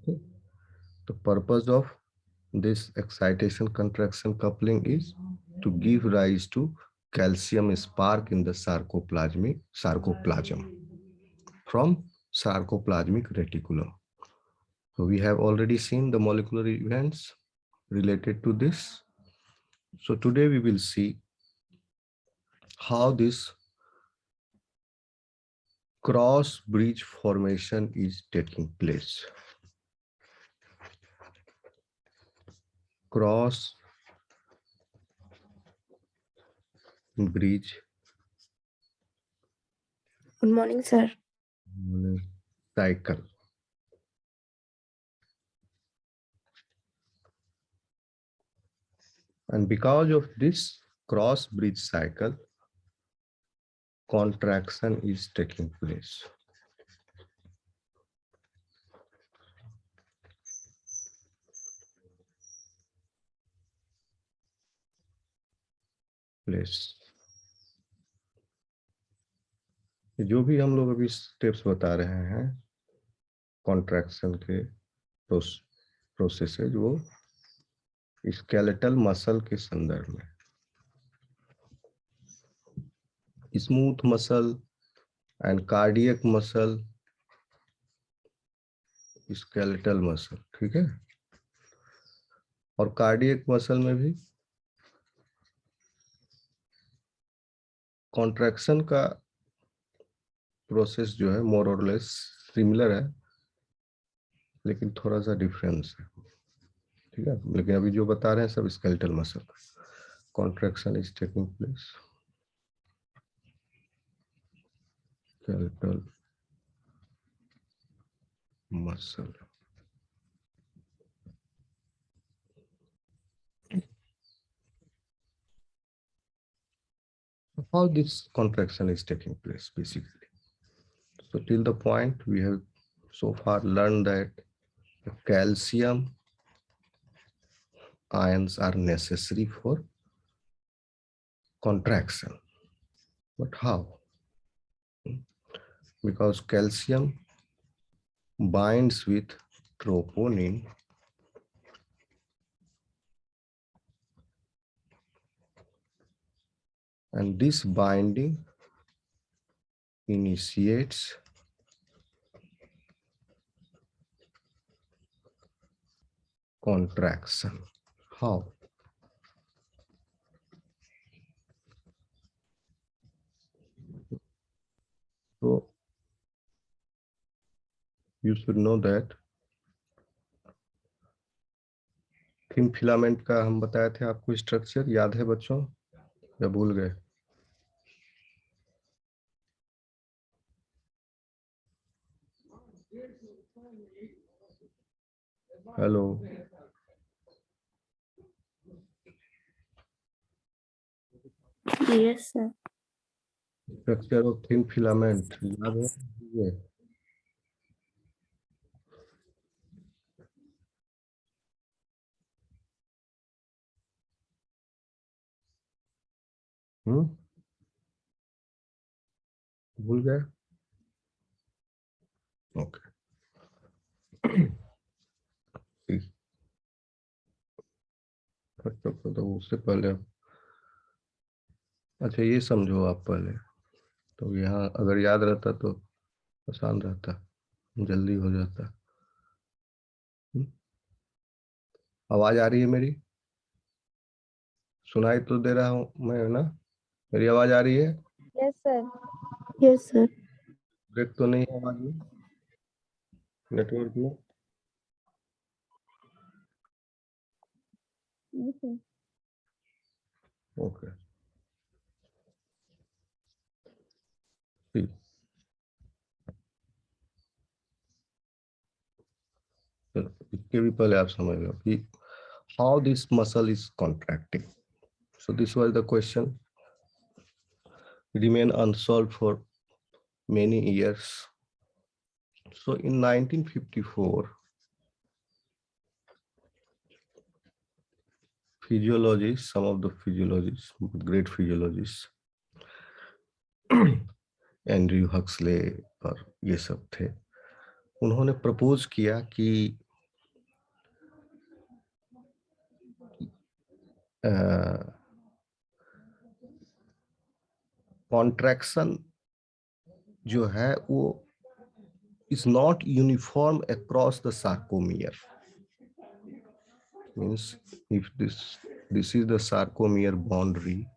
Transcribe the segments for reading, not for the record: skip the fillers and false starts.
Okay. The purpose of this excitation contraction coupling is to give rise to calcium spark in the sarcoplasm from sarcoplasmic reticulum. So we have already seen the molecular events related to this. So today we will see how this cross bridge formation is taking place. Cross bridge Good morning, sir. cycle. And because of this cross bridge cycle, contraction is taking place. जो भी हम लोग अभी steps बता रहे हैं contraction के processes वो स्केलेटल मसल के संदर्भ में, smooth muscle and cardiac muscle, skeletal muscle, ठीक है। और कार्डियक मसल में भी कॉन्ट्रैक्शन का प्रोसेस जो है मोर और लेस सिमिलर है, लेकिन थोड़ा सा डिफरेंस है, ठीक है। लेकिन अभी जो बता रहे हैं सब skeletal muscle, contraction is taking place skeletal muscle. How this contraction is taking place basically. So till the point we have so far learned that the calcium ions are necessary for contraction. But how? Because calcium binds with troponin and this binding initiates contraction. How? So you should know that thin filament का हम बताए थे आपको structure, याद है बच्चों या भूल गए? Hello, Yes, sir. Structure of thin filament याद है? भूल गए? ओके। तो उससे पहले अच्छा ये समझो आप पहले, तो यहाँ अगर याद रहता तो आसान रहता, जल्दी हो जाता। आवाज आ रही है मेरी? सुनाई तो दे रहा हूँ मैं ना? मेरी आवाज आ रही है? Yes, sir. Yes, sir. Break तो नहीं है आवाज में, नेटवर्क में? Yes, sir. ओके, ठीक। इसके भी पहले आप समझ लो कि how this muscle is contracting. So this was the question remain unsolved for many years. So in 1954, physiologists, some of the physiologists, great physiologists, Andrew Huxley और ये सब थे, उन्होंने प्रपोज किया कि कॉन्ट्रैक्शन जो है वो is not uniform across the sarcomere. Means if this is the sarcomere boundary,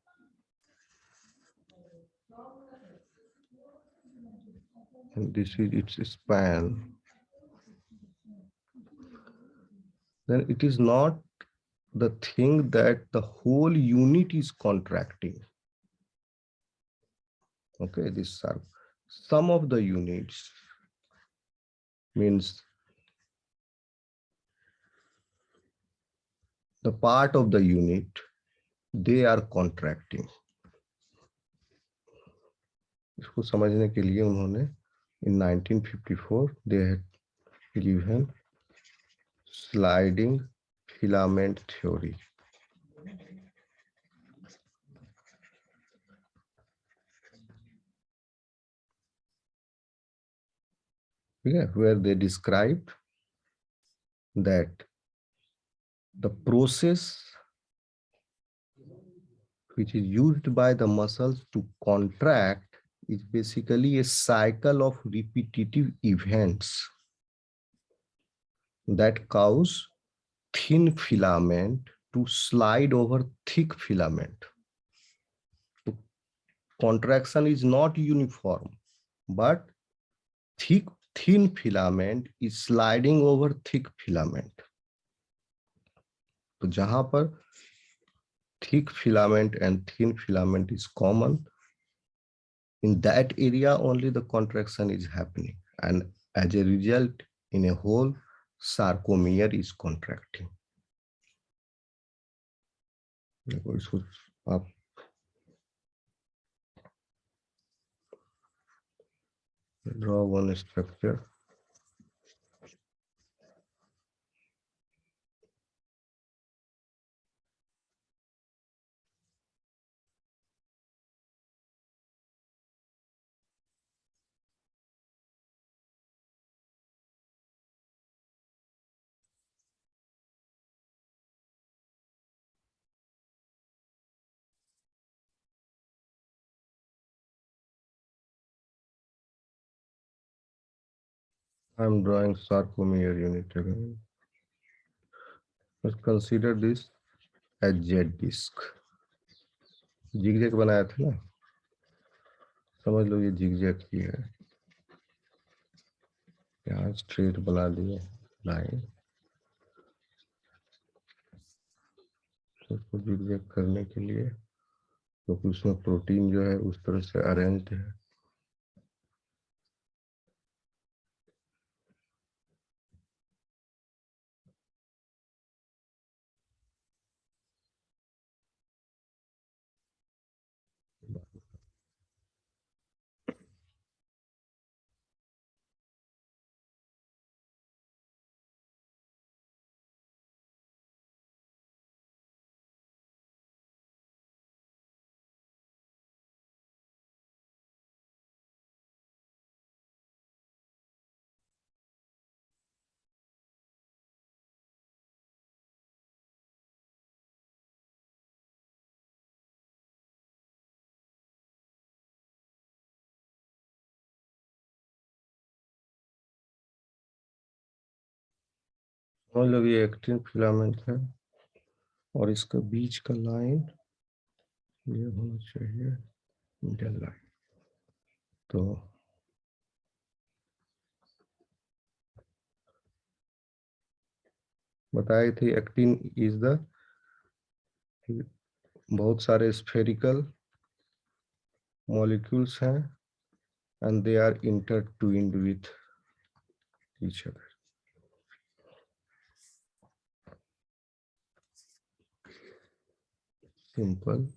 and this is its span, then it is not the thing that the whole unit is contracting. Okay, these are some of the units, means the part of the unit, they are contracting. इसको समझने के लिए उन्होंने in 1954 they had given sliding filament theory. Yeah, where they described that the process which is used by the muscles to contract is basically a cycle of repetitive events that cause thin filament to slide over thick filament. So contraction is not uniform, but thin filament is sliding over thick filament. तो जहां पर thick filament and thin filament is common, in that area only the contraction is happening, and as a result in a whole sarcomere is contracting. देखो इसको आप draw one structure. I'm drawing sarcomere unit again. Let's consider this as Z disc. Zigzag बनाया था ना, समझ लो ये zigzag की है, यहाँ स्ट्रेट बना दिए लाइन, उसको जिगजैग करने के लिए क्योंकि उसमें प्रोटीन जो है उस तरह से अरेंज्ड है. मतलब ये एक्टिन फिलामेंट है और इसका बीच का लाइन ये होना चाहिए मिडल लाइन. तो बताई थी एक्टिन इज द बहुत सारे स्फेरिकल मॉलिक्यूल्स हैं and they are intertwined with each other. Simple.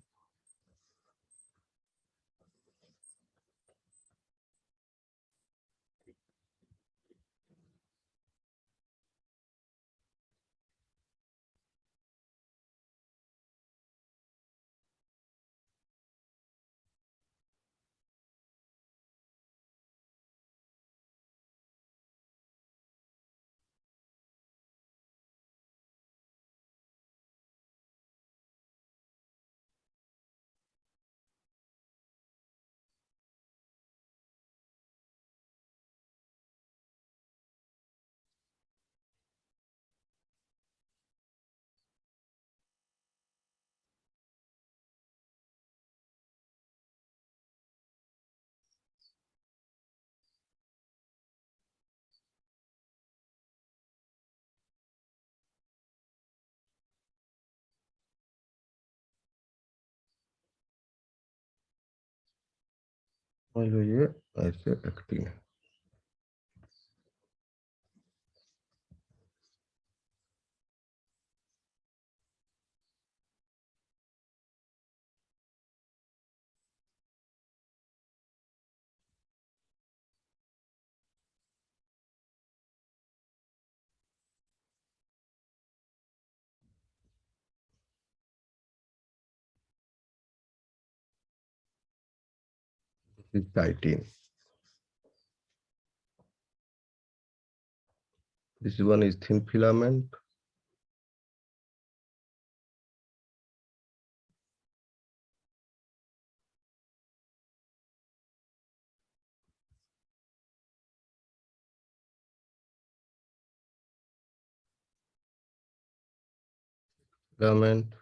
मान लो ये ऐसे एक्टिन है। Chitin. This one is thin filament. Filament.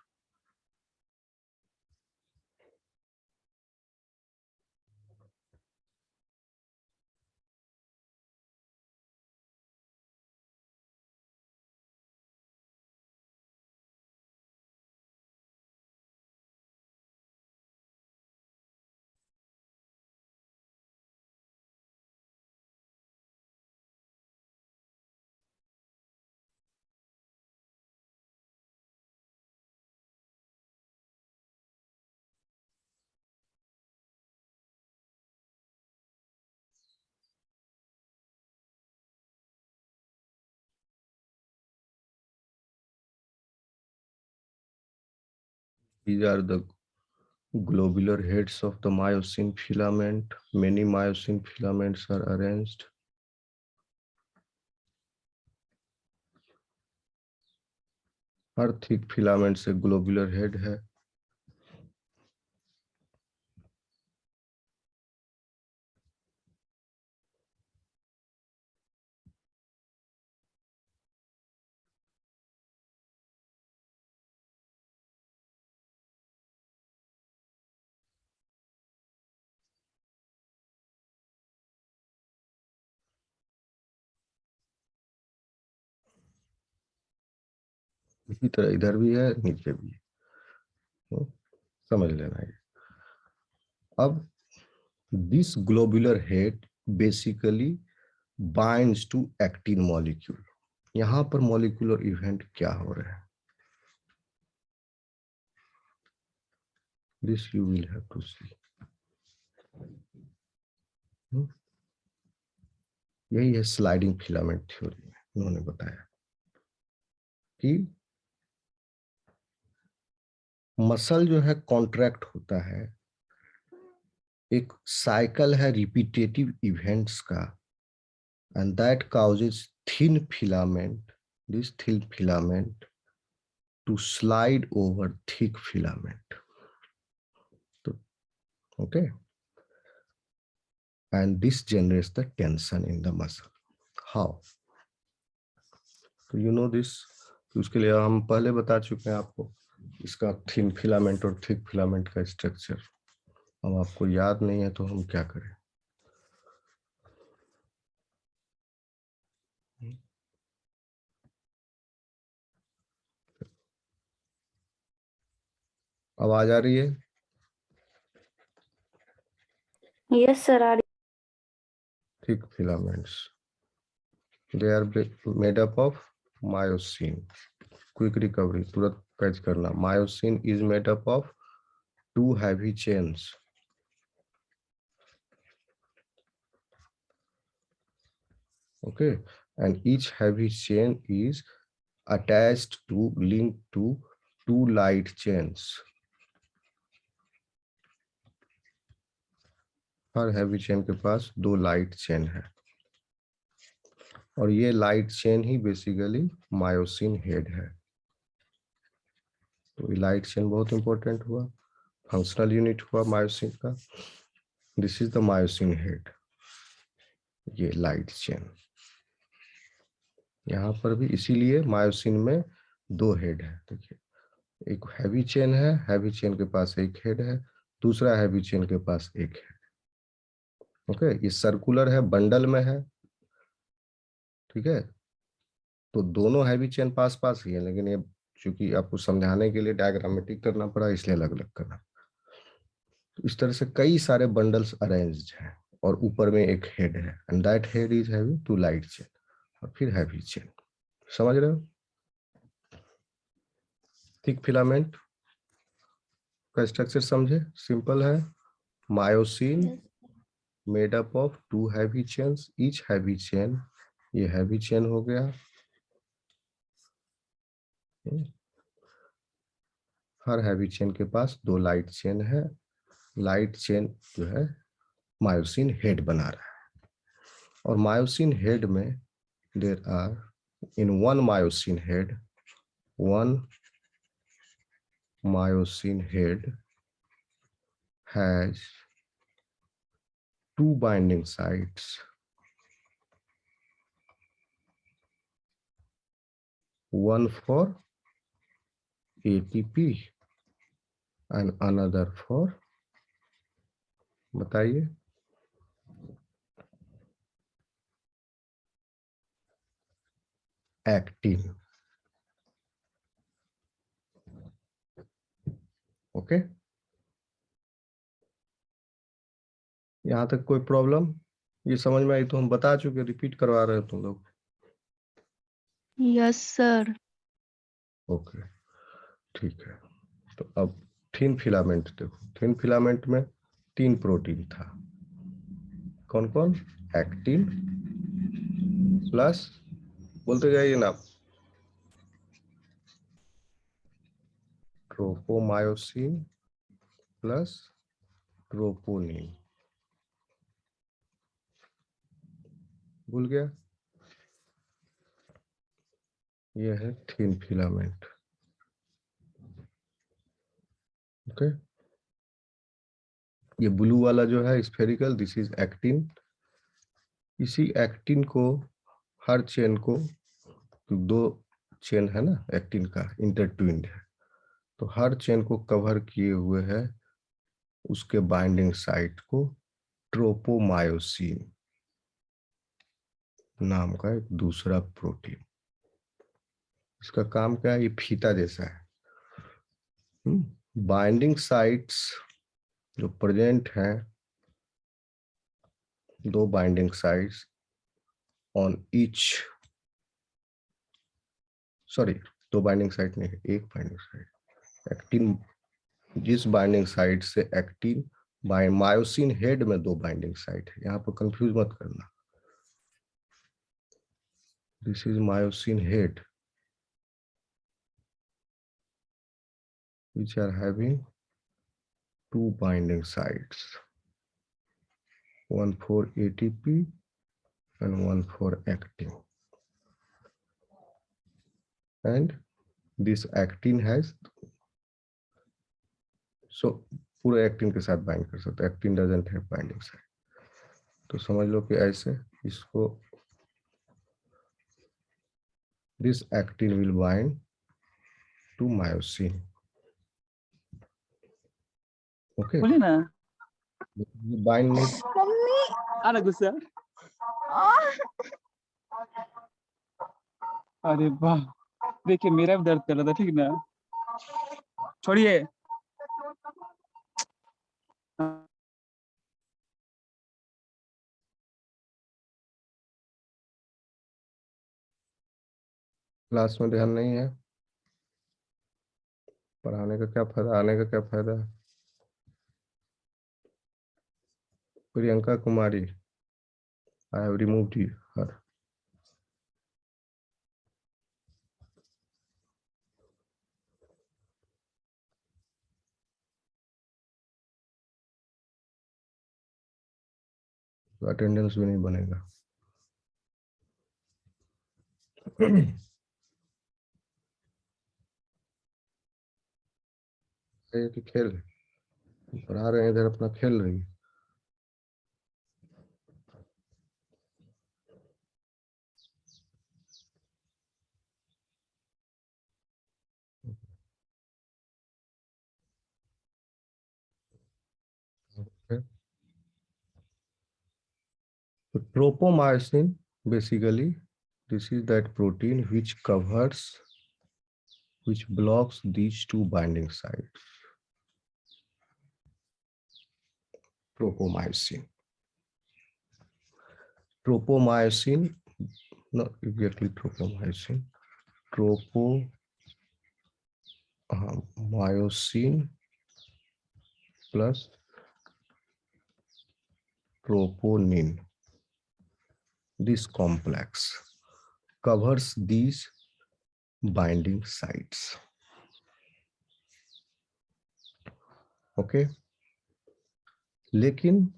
These are the globular heads of the myosin filament. Many myosin filaments are arranged. Her thick filament से globular head है। इसी तरह इधर भी है, नीचे भी है। तो समझ लेना ये। अब this globular head basically binds to actin molecule. यहाँ पर मॉलिक्यूलर इवेंट क्या हो रहा है, this you will have to see. यही है स्लाइडिंग फिलामेंट थ्योरी में उन्होंने बताया कि मसल जो है कॉन्ट्रैक्ट होता है, एक साइकिल है रिपीटेटिव इवेंट्स का, and that causes thin filament, this thin filament to slide over thick filament. तो okay, and this generates the tension in the muscle. How? तो यू नो दिस, उसके लिए हम पहले बता चुके हैं आपको इसका थिन फिलामेंट और थिक फिलामेंट का स्ट्रक्चर। अब आपको याद नहीं है तो हम क्या करें। आवाज आ रही है? Yes, sir. Are thick filaments, they are made up of myosin. Quick recovery, तुरंत पैच करना। Myosin is made up of two heavy chains. Okay, and each heavy chain is attached to, linked to two light chains. Her heavy chain के पास दो light chain है, और ये light chain ही basically myosin head है। तो ये light chain बहुत important हुआ, फंक्शनल यूनिट हुआ मायोसिन का। This is the myosin head, ये लाइट चेन। यहाँ पर भी इसीलिए मायोसिन में दो हेड है। देखिए, एक हैवी चेन है, हैवी चेन के पास एक हेड है, दूसरा हैवी चेन के पास एक हेड। ओके, ये सर्कुलर है, बंडल में है। ठीक है, तो दोनों हैवी चेन पास पास ही है, लेकिन ये चूंकि आपको समझाने के लिए डायग्रामेटिक करना पड़ा, इसलिए अलग अलग करना। तो इस तरह से कई सारे बंडल्स अरेंज्ड हैं और ऊपर में एक हेड है and that head is having 2 light chain और फिर हैवी चेन। समझ रहे हो? थिक फिलामेंट का स्ट्रक्चर समझे, सिंपल है। Myosin made up of 2 heavy chains, each heavy chain, ये हैवी चेन हो गया, हर हैवी चेन के पास 2 लाइट चेन है। लाइट चेन जो है मायोसिन हेड बना रहा है और मायोसिन हेड में there are in one myosin head, one myosin head has 2 binding sites, one for ATP and another for, बताइए, actin। ओके, यहाँ तक कोई प्रॉब्लम? ये समझ में आई तो हम बता चुके, रिपीट करवा रहे हो तुम लोग। Yes sir. ओके, ठीक है। तो अब थिन फिलामेंट देखो, थिन फिलामेंट में 3 प्रोटीन था, कौन कौन? एक्टिन प्लस, बोलते जाइए ना, ट्रोपोमायोसिन प्लस ट्रोपोनिन। भूल गया? ये है थिन फिलामेंट। ओके, ये ब्लू वाला जो है स्फेरिकल, दिस इज एक्टिन। इसी एक्टिन को, हर चेन को, 2 चेन है ना एक्टिन का, इंटरट्विन्ड है, तो हर चेन को कवर किए हुए है उसके बाइंडिंग साइट को ट्रोपोमायोसिन नाम का एक दूसरा प्रोटीन। इसका काम क्या है? ये फीता जैसा है। बाइंडिंग साइट्स जो प्रेजेंट हैं, 2 binding sites on each, sorry 2 binding site नहीं, एक बाइंडिंग साइट। एक्टिन, जिस बाइंडिंग साइट से एक्टिन, मायोसिन हेड में 2 बाइंडिंग साइट है, यहाँ पर कंफ्यूज मत करना। This is myosin head which are having 2 binding sites, one for ATP and one for actin, and this actin has, so पूरे actin के साथ बाइंड कर सकते, actin doesn't have binding site. तो समझ लो कि ऐसे इसको, this actin will bind to myosin। Okay, बोलिए ना। बाइंड नहीं, मम्मी आना गुस्सा। अरे वाह, देखिए मेरा भी दर्द कर रहा था, ठीक ना? छोड़िए। क्लास में ध्यान नहीं है, पढ़ाने का क्या फायदा, आने का क्या फायदा? Priyanka Kumari, I have removed you her. Attendance भी नहीं बनेगा। ये कि खेल पढ़ा रहे हैं, इधर अपना खेल रही है। Okay. So tropomyosin, basically this is that protein which covers, which blocks these 2 binding sites, tropomyosin. Tropomyosin, not exactly tropomyosin, tropomyosin plus troponin. This complex covers these binding sites. Okay लेकिन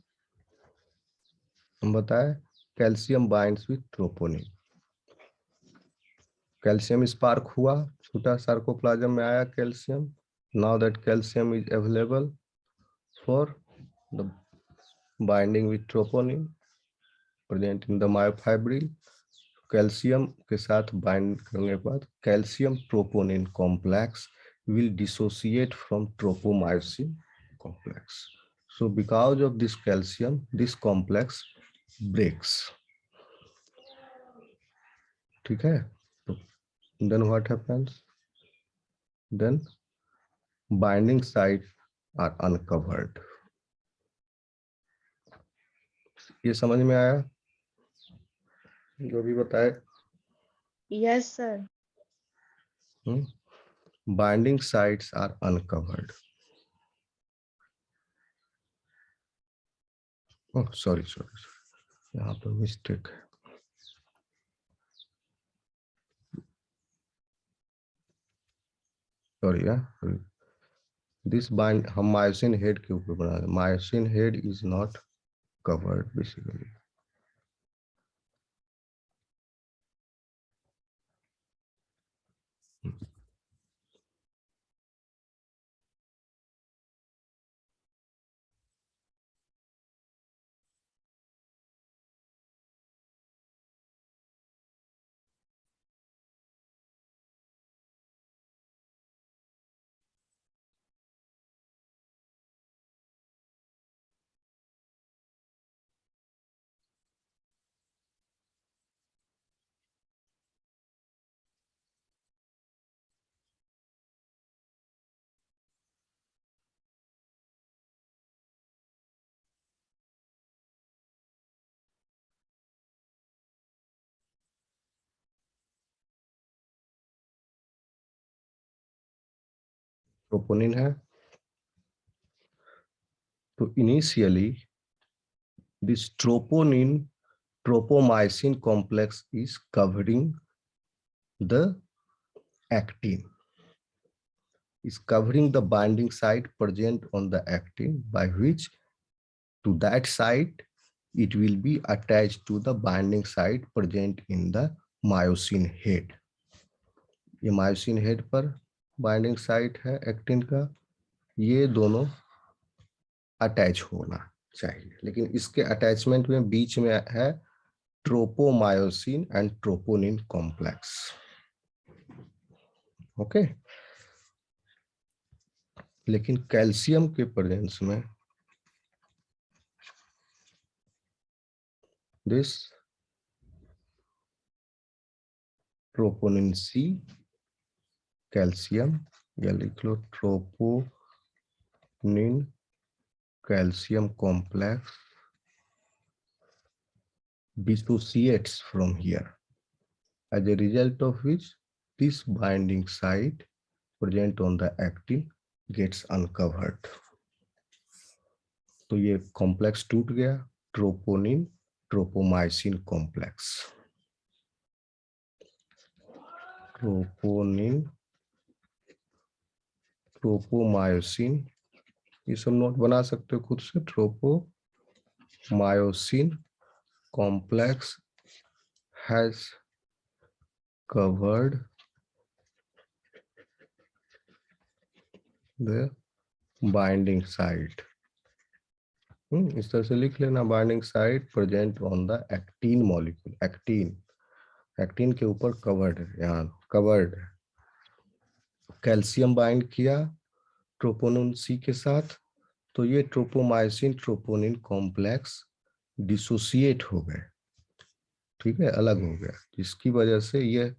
हम बताए calcium binds with troponin. Calcium spark हुआ, छोटा sarcoplasm में आया calcium. Now that calcium is available for the binding with troponin present in the myofibril. Calcium के साथ bind करने के बाद calcium troponin complex will dissociate from tropomyosin complex. So because of this calcium, this complex breaks. ठीक है? Then what happens? Then binding sites are uncovered. ये समझ में आया? जो भी बताए? Yes, sir. Binding sites are uncovered. Oh, sorry. यहाँ पर मिस्टेक है. Sorry, yeah. This bind हम myosin head के ऊपर बना रहे. Myosin head is not covered basically. Troponin है तो initially this troponin tropomyosin complex is covering the actin, is covering the binding site present on the actin, by which to that site it will be attached to the binding site present in the myosin head. ये myosin head पर binding site है actin का, ये दोनों attach होना चाहिए, लेकिन इसके अटैचमेंट में बीच में है tropomyosin and troponin complex. Okay लेकिन कैल्शियम के प्रेजेंस में दिस ट्रोपोनिन सी कैल्शियम, या लिख लो troponin calcium complex dissociates from here, as a result of which this binding site present on the actin gets uncovered. तो ये complex टूट गया, ट्रोपोनिन ट्रोपोमाइसिन कॉम्प्लेक्स. ट्रोपोनिन ट्रोपोमायोसिन, ये सब नोट बना सकते हो खुद से. Tropomyosin complex has covered the binding site. इस तरह से लिख लेना, binding site present on the actin molecule. Actin के ऊपर कवर्ड है, यहाँ कवर्ड है. कैल्शियम बाइंड किया ट्रोपोनिन सी के साथ, तो ये ट्रोपोमाइसिन ट्रोपोनिन कॉम्प्लेक्स डिसोसिएट हो गए. ठीक है, अलग हो गया, जिसकी वजह से ये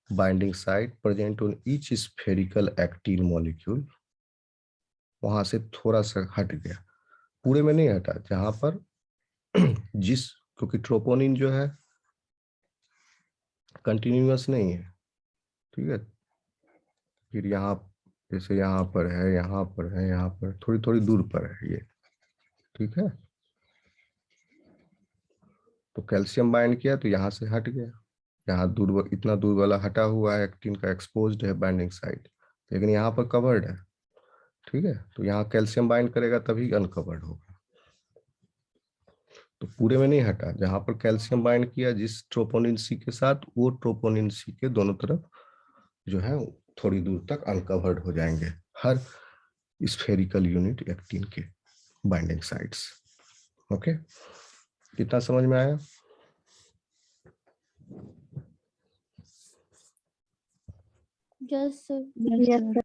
binding site present on each spherical actin molecule वहां से थोड़ा सा हट गया. पूरे में नहीं हटा, जहां पर जिस, क्योंकि ट्रोपोनिन जो है कंटिन्यूअस नहीं है, ठीक है। फिर यहाँ, जैसे यहाँ पर है, यहाँ पर है, यहाँ पर थोड़ी थोड़ी दूर पर है ये, ठीक है। तो कैल्शियम बाइंड किया तो यहाँ से हट गया, यहाँ दूर, इतना दूर वाला हटा हुआ है, एक्टिन का एक्सपोज्ड है बाइंडिंग साइट, लेकिन यहाँ पर कवर्ड है, ठीक है। तो यहाँ कैल्शियम बाइंड करेगा तभी अनकवर्ड होगा। तो पूरे में नहीं हटा, जहां पर कैल्शियम बाइंड किया जिस ट्रोपोनिन सी के साथ, वो ट्रोपोनिन सी के दोनों तरफ जो है थोड़ी दूर तक अनकवर्ड हो जाएंगे हर स्फेरिकल यूनिट एक्टिन के बाइंडिंग साइट्स। ओके, कितना समझ में आया? Yes sir. Yes, sir.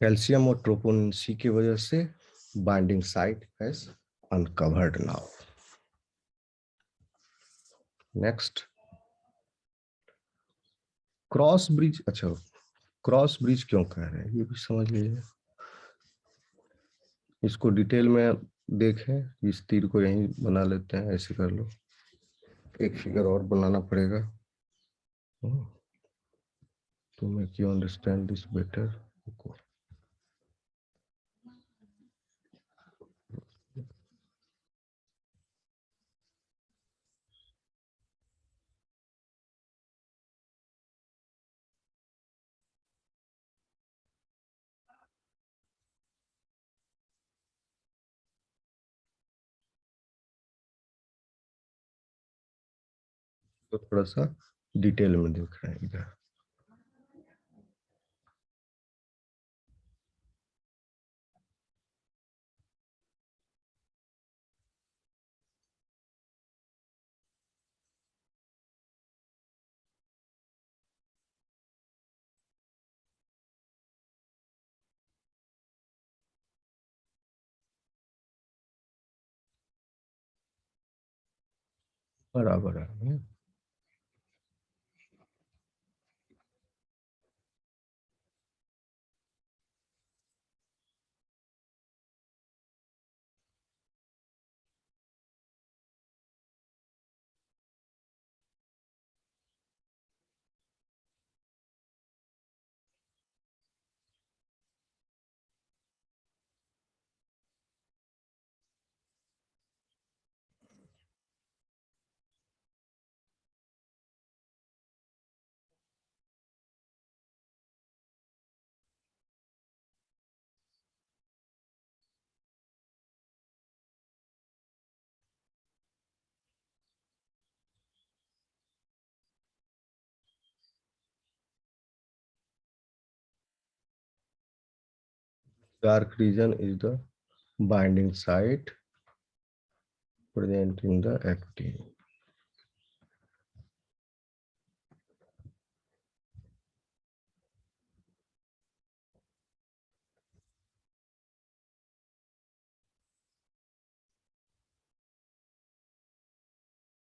Calcium और ट्रोपोनिन सी की वजह से binding site has uncovered now. Next, cross bridge. अच्छा, क्रॉस ब्रिज क्यों कह रहे हैं ये भी समझ लीजिए। इसको डिटेल में देखें, इस तीर को यहीं बना लेते हैं, ऐसे कर लो, एक फिगर और बनाना पड़ेगा to make you understand this better. तो थोड़ा सा डिटेल में देख रहे हैं इधर। बराबर है। Dark region is the binding site present in the actin.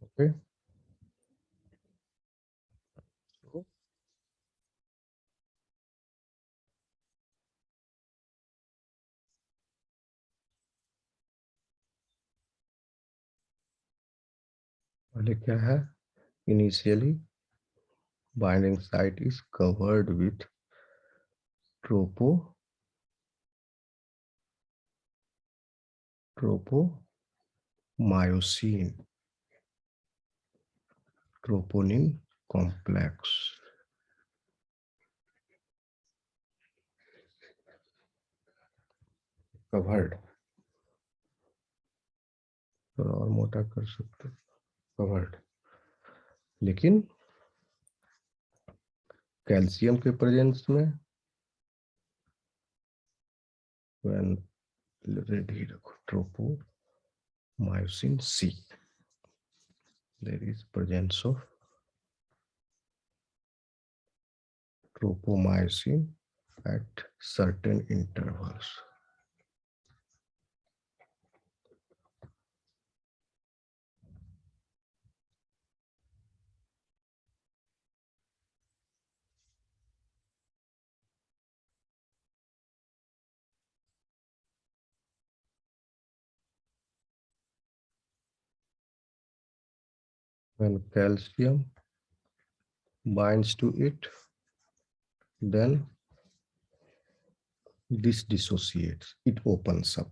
Okay. पहले क्या है, initially binding site is covered with tropomyosin, troponin complex, covered, थोड़ा और मोटा कर सकते, covered। लेकिन कैल्शियम के प्रेजेंस में, when रेडी रखो, tropomyosin C, there is presence of tropomyosin at certain intervals. when calcium binds to it, then this dissociates, it opens up.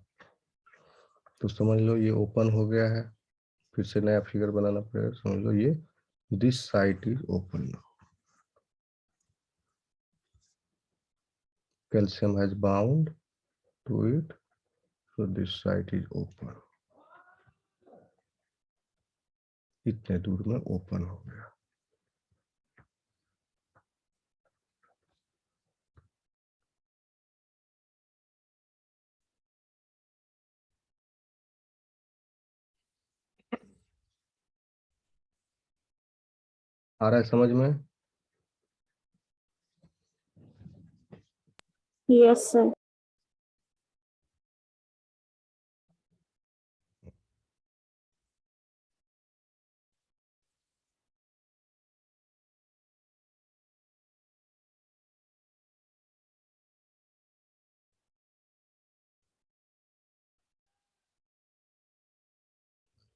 तो समझ लो ये ओपन हो गया है, फिर से नया फिगर बनाना पड़ेगा। समझ लो ये this site is open now, calcium has bound to it, so this site is open. इतने दूर में ओपन हो गया। आ रहा है समझ में? Yes, sir.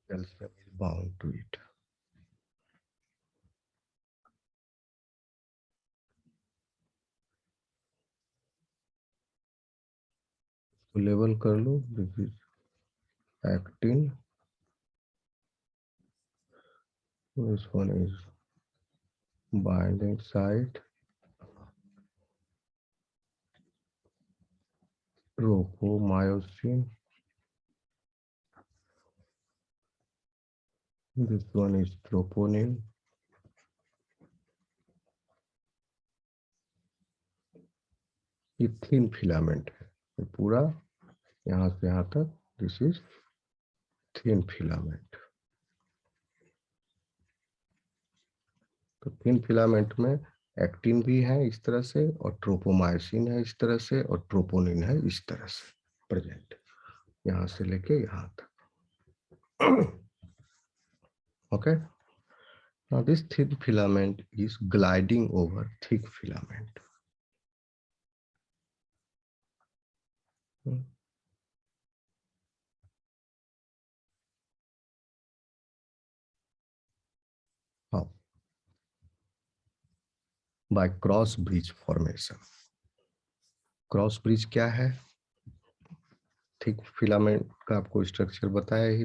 Calcium is bound to it. तो लेबल कर लो, this is actin, this one is binding site, tropomyosin, this one is troponin, ये थिन फिलामेंट है, ये पूरा यहाँ से यहाँ तक, दिस इज थिन फिलामेंट। तो थिन फिलामेंट में एक्टिन भी है इस तरह से, और ट्रोपोमायोसिन है इस तरह से, और ट्रोपोनिन है इस तरह से प्रेजेंट, यहाँ से लेके यहाँ तक। Okay, now this thin filament is gliding over thick filament. How? By cross bridge formation. Cross bridge क्या है? थिक फिलामेंट का आपको स्ट्रक्चर बताया ही